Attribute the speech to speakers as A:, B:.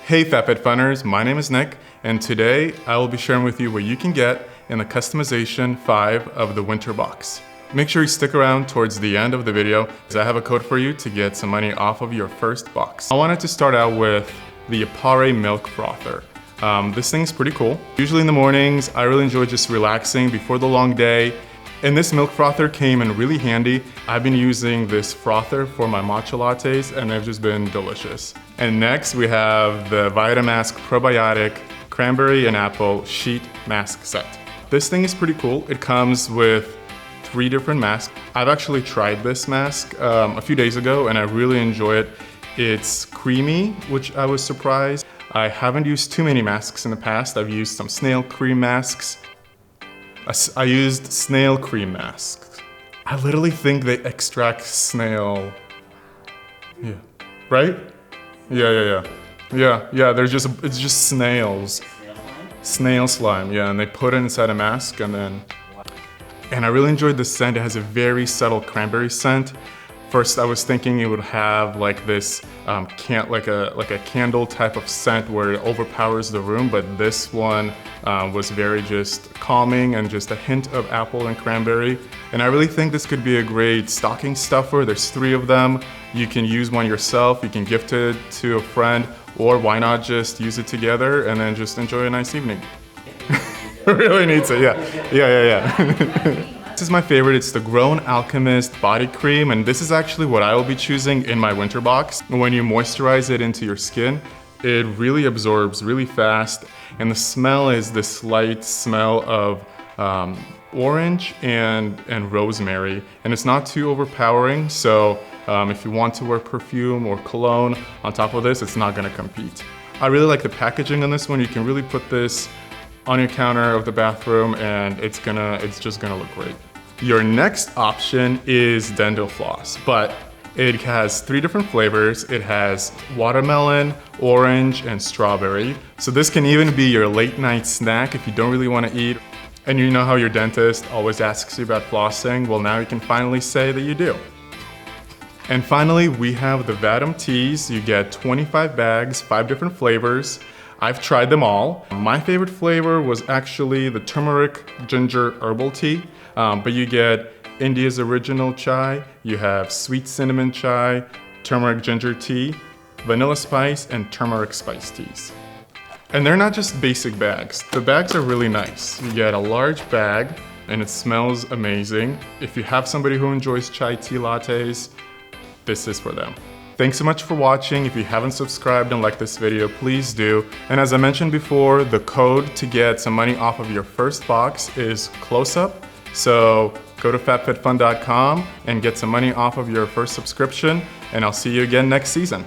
A: Hey FabFitFunners, my name is Nick, and today I will be sharing with you what you can get in the customization 5 of the winter box. Make sure you stick around towards the end of the video, as I have a code for you to get some money off of your first box. I wanted to start out with the Eparé milk frother. This thing's pretty cool. Usually in the mornings, I really enjoy just relaxing before the long day. And this milk frother came in really handy. I've been using this frother for my matcha lattes and they've just been delicious. And next we have the Vitamasques probiotic cranberry and apple sheet mask set. This thing is pretty cool. It comes with 3 different masks. I've actually tried this mask a few days ago and I really enjoy it. It's creamy, which I was surprised. I haven't used too many masks in the past. I've used some snail cream masks. I used snail cream masks. I literally think they extract snail. Yeah, right? Yeah. It's just snails. Snail slime, yeah, and they put it inside a mask and I really enjoyed the scent. It has a very subtle cranberry scent. First, I was thinking it would have like this, like a candle type of scent where it overpowers the room, but this one was very just calming and just a hint of apple and cranberry. And I really think this could be a great stocking stuffer. There's 3 of them. You can use one yourself, you can gift it to a friend, or why not just use it together and then just enjoy a nice evening. Really needs it, yeah. This is my favorite. It's the Grown Alchemist body cream, and this is actually what I will be choosing in my winter box. When you moisturize it into your skin, it really absorbs really fast, and the smell is this light smell of orange and rosemary, and it's not too overpowering, so if you want to wear perfume or cologne on top of this, it's not gonna compete. I really like the packaging on this one. You can really put this on your counter of the bathroom and it's just gonna look great. Your next option is dental floss, but it has 3 different flavors. It has watermelon, orange, and strawberry. So this can even be your late night snack if you don't really want to eat. And you know how your dentist always asks you about flossing? Well, now you can finally say that you do. And finally, we have the Vahdam teas. You get 25 bags, 5 different flavors. I've tried them all. My favorite flavor was actually the turmeric ginger herbal tea, but you get India's original chai, you have sweet cinnamon chai, turmeric ginger tea, vanilla spice, and turmeric spice teas. And they're not just basic bags. The bags are really nice. You get a large bag and it smells amazing. If you have somebody who enjoys chai tea lattes, this is for them. Thanks so much for watching. If you haven't subscribed and liked this video, please do. And as I mentioned before, the code to get some money off of your first box is close-up. So go to FabFitFun.com and get some money off of your first subscription, and I'll see you again next season.